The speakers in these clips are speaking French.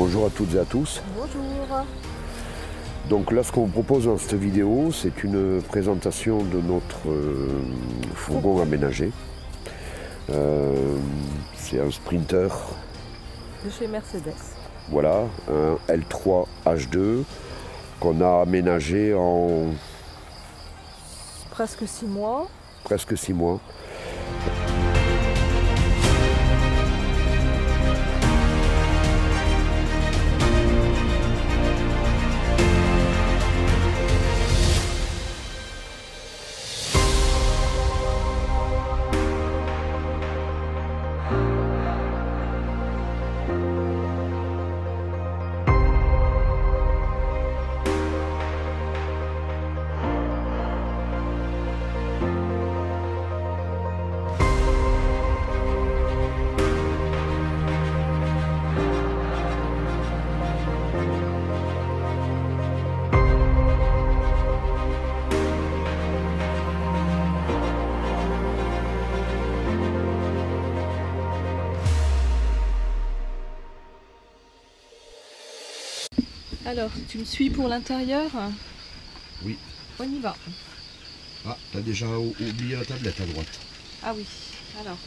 Bonjour à toutes et à tous. Bonjour. Donc là, ce qu'on vous propose dans cette vidéo, c'est une présentation de notre fourgon aménagé. C'est un Sprinter. De chez Mercedes. Voilà, un L3 H2 qu'on a aménagé en Presque 6 mois. presque 6 mois. Alors, tu me suis pour l'intérieur? Oui. On y va. Ah, t'as déjà oublié la tablette à droite. Ah oui, alors.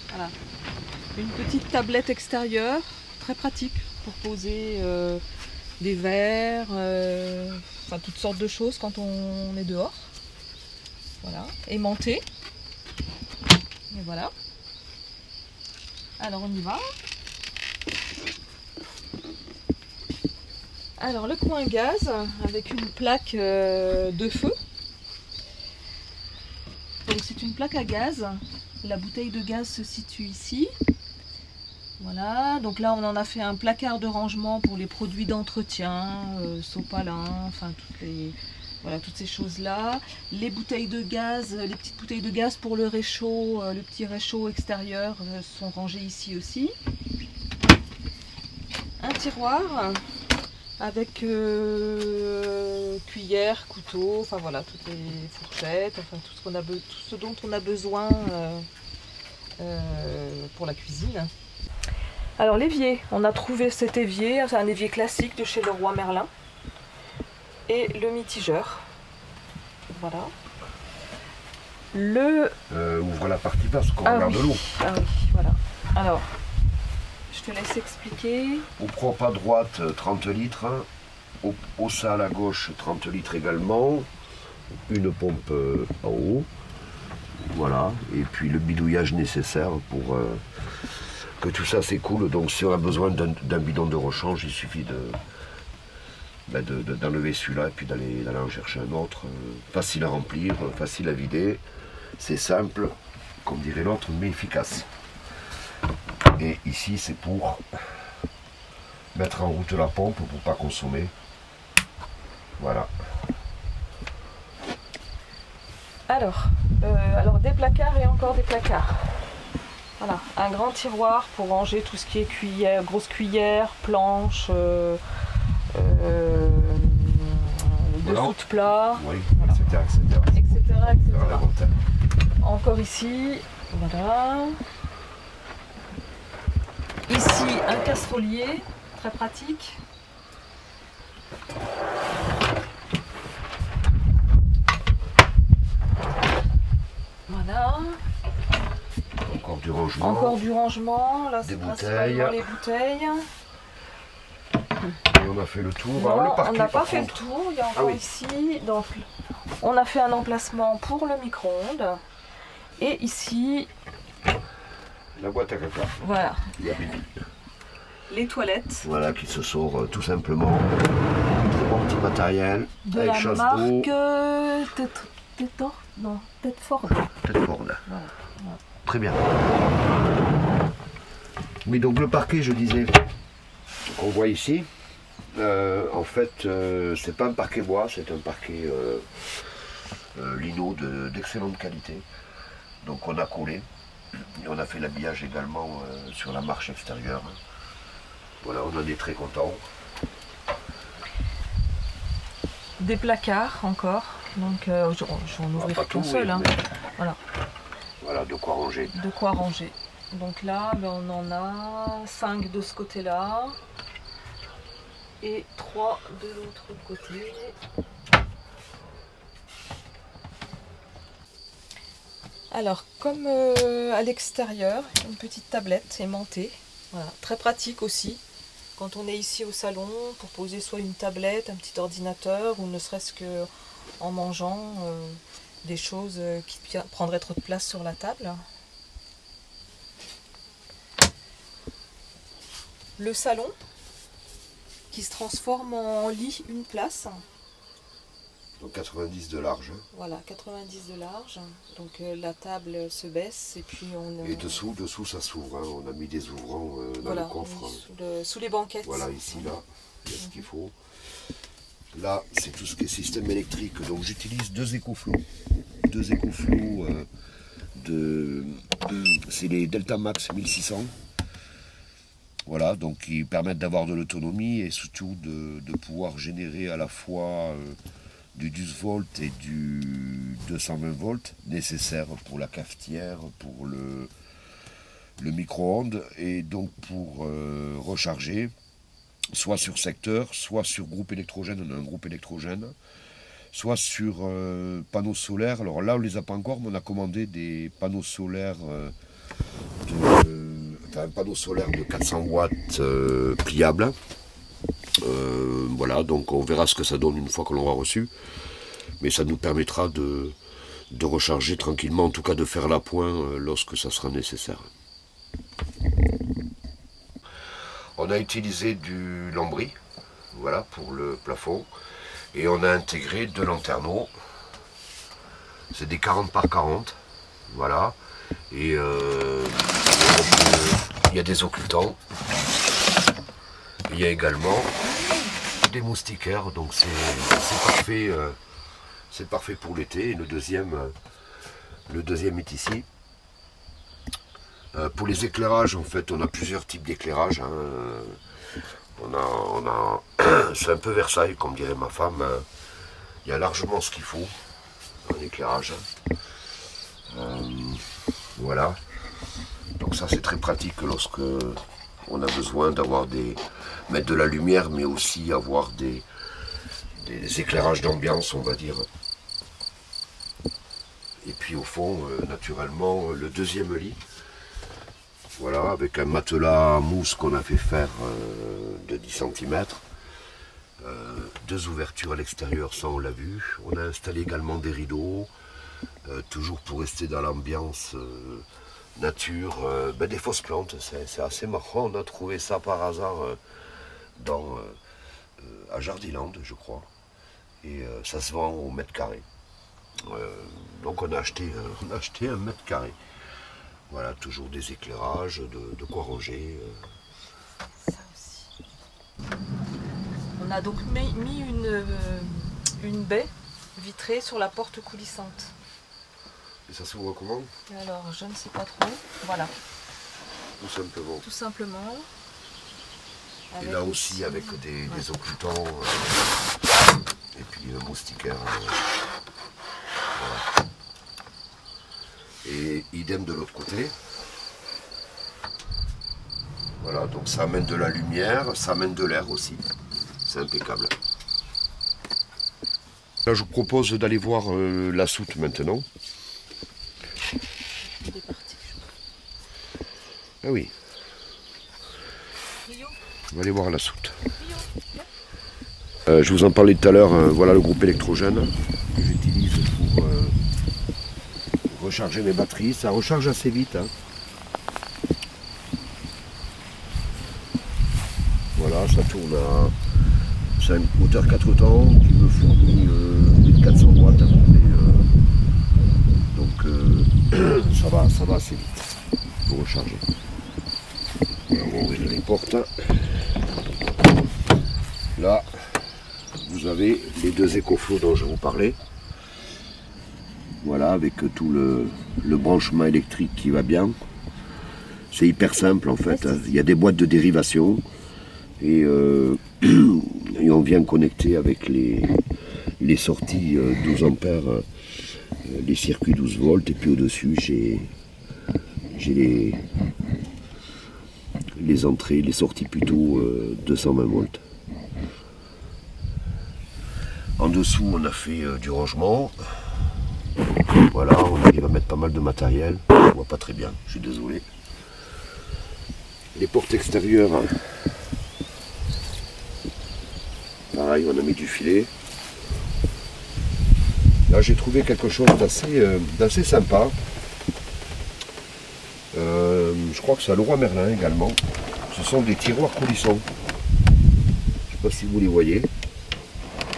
Voilà. Une petite tablette extérieure, très pratique pour poser des verres, enfin toutes sortes de choses quand on est dehors. Voilà, aimantée. Et voilà. Alors on y va. Alors le coin gaz avec une plaque de feu. Donc c'est une plaque à gaz. La bouteille de gaz se situe ici. Voilà, donc là on en a fait un placard de rangement pour les produits d'entretien, sopalin, enfin toutes ces choses-là. Les bouteilles de gaz, les petites bouteilles de gaz pour le réchaud, le petit réchaud extérieur sont rangées ici aussi. Un tiroir avec cuillère, couteau, enfin voilà, toutes les fourchettes, enfin tout ce dont on a besoin pour la cuisine. Alors l'évier, on a trouvé cet évier, c'est un évier classique de chez Leroy Merlin. Et le mitigeur. Voilà. Ouvre la partie basse, qu'on regarde l'eau. Ah oui, voilà. Alors, je te laisse expliquer. Au propre à droite, 30 litres. Au sale à gauche, 30 litres également. Une pompe en haut. Voilà. Et puis le bidouillage nécessaire pour que tout ça s'écoule. Donc si on a besoin d'un bidon de rechange, il suffit d'enlever celui-là et puis d'aller en chercher un autre. Facile à remplir, facile à vider. C'est simple, comme dirait l'autre, mais efficace. Et ici, c'est pour mettre en route la pompe pour ne pas consommer. Voilà. Alors des placards et encore des placards. Voilà, un grand tiroir pour ranger tout ce qui est cuillère, grosse cuillère, planche, dessous de plat, Oui, voilà. etc. Voilà. Encore ici, voilà. Ici, un casserolier, très pratique. Voilà. Encore du rangement. Encore du rangement, là c'est principalement les bouteilles. Et on a fait le tour. Non, alors, le parquet, on n'a pas fait le tour, il y a encore ici. Donc, on a fait un emplacement pour le micro-ondes. Et ici, la boîte à caca. voilà, Il y a Bibi. les toilettes. Voilà, qui se sort tout simplement. Très bon petit matériel. De avec la chasse marque d'eau. Tedford. Tedford. Voilà. Très bien. Oui, donc le parquet, je disais, qu'on voit ici, en fait, c'est pas un parquet bois, c'est un parquet lino d'excellente qualité. Donc on a collé, et on a fait l'habillage également sur la marche extérieure. Voilà, on en est très content. Des placards encore, donc j'en ouvrirai qu'un seul. Hein. Mais... Voilà. Voilà, de quoi ranger. De quoi ranger. Donc là, ben, on en a 5 de ce côté-là et 3 de l'autre côté. Alors, comme à l'extérieur, une petite tablette aimantée, voilà, très pratique aussi quand on est ici au salon pour poser soit une tablette, un petit ordinateur ou ne serait-ce que en mangeant des choses qui prendraient trop de place sur la table. Le salon qui se transforme en lit une place. Donc 90 de large. Voilà, 90 de large. Donc la table se baisse et puis on... Et dessous ça s'ouvre. Hein. On a mis des ouvrants dans voilà, le coffre. Sous les banquettes. Voilà, ici, là, il y a ce qu'il faut. Là, c'est tout ce qui est système électrique. Donc j'utilise deux EcoFlow. Deux EcoFlow c'est les Delta Max 1600. Voilà, donc qui permettent d'avoir de l'autonomie et surtout de pouvoir générer à la fois du 12 volts et du 220 volts nécessaires pour la cafetière, pour le micro-ondes et donc pour recharger soit sur secteur, soit sur groupe électrogène, on a un groupe électrogène, soit sur panneaux solaires. Alors là on ne les a pas encore, mais on a commandé des panneaux solaires un panneau solaire de 400 watts pliable. Voilà, donc on verra ce que ça donne une fois que l'on aura reçu. Mais ça nous permettra de recharger tranquillement, en tout cas de faire l'appoint lorsque ça sera nécessaire. On a utilisé du lambris, voilà, pour le plafond. Et on a intégré deux lanterneaux. C'est des 40 par 40. Voilà. Et il y a des occultants. Il y a également des moustiquaires, donc c'est parfait, c'est parfait pour l'été. Le deuxième est ici. Pour les éclairages, en fait, on a plusieurs types d'éclairage. Hein. C'est un peu Versailles, comme dirait ma femme. Il y a largement ce qu'il faut en éclairage. Voilà. Donc ça, c'est très pratique lorsque on a besoin mettre de la lumière, mais aussi avoir des éclairages d'ambiance, on va dire. Et puis au fond, naturellement, le deuxième lit. Voilà, avec un matelas mousse qu'on a fait faire de 10 cm. Deux ouvertures à l'extérieur, ça on l'a vu. On a installé également des rideaux, toujours pour rester dans l'ambiance nature, des fausses plantes, c'est assez marrant. On a trouvé ça par hasard à Jardiland, je crois. Et ça se vend au mètre carré. Donc on a acheté un mètre carré. Voilà, toujours des éclairages, de quoi ranger. Ça aussi. On a donc mis une baie vitrée sur la porte coulissante. Et ça s'ouvre comment? Alors, je ne sais pas trop. Voilà. Tout simplement. Tout simplement. Et là aussi, avec des occultants et puis le moustiquaire. Voilà. Et idem de l'autre côté. Voilà, donc ça amène de la lumière, ça amène de l'air aussi. C'est impeccable. Là, je vous propose d'aller voir la soute maintenant. Ah oui. On va aller voir la soute. Je vous en parlais tout à l'heure, voilà le groupe électrogène que j'utilise pour recharger mes batteries. Ça recharge assez vite. Hein. Voilà, ça tourne à... C'est un moteur 4 temps qui me fournit 1400 watts à peu près. Donc ça va assez vite pour recharger. On va ouvrir les portes. Là, vous avez les deux EcoFlow dont je vous parlais. Voilà, avec tout le branchement électrique qui va bien. C'est hyper simple en fait. Il y a des boîtes de dérivation et on vient connecter avec les sorties 12 ampères, les circuits 12 volts, et puis au-dessus j'ai j'ai les entrées, les sorties plutôt 220 volts. En dessous, on a fait du rangement. Voilà, on arrive à mettre pas mal de matériel. On voit pas très bien, je suis désolé. Les portes extérieures, pareil, on a mis du filet. Là, j'ai trouvé quelque chose d'assez sympa. Je crois que c'est à Leroy Merlin également. Ce sont des tiroirs coulissants. Je ne sais pas si vous les voyez.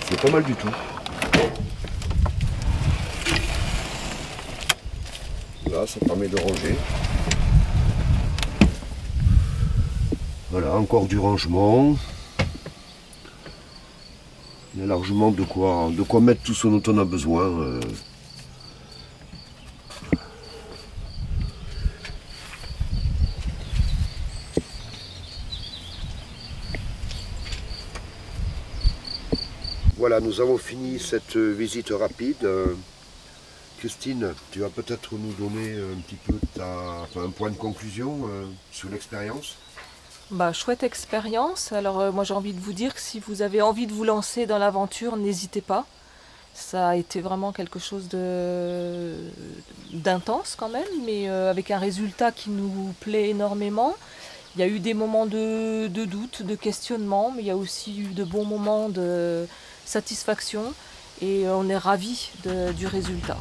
C'est pas mal du tout. Là, ça permet de ranger. Voilà, encore du rangement. Il y a largement de quoi mettre tout ce dont on a besoin. Voilà, nous avons fini cette visite rapide. Christine, tu vas peut-être nous donner un petit peu un point de conclusion sur l'expérience. Bah, chouette expérience. Alors moi j'ai envie de vous dire que si vous avez envie de vous lancer dans l'aventure, n'hésitez pas. Ça a été vraiment quelque chose d'intense quand même, mais avec un résultat qui nous plaît énormément. Il y a eu des moments de doute, de questionnement, mais il y a aussi eu de bons moments de satisfaction et on est ravis du résultat.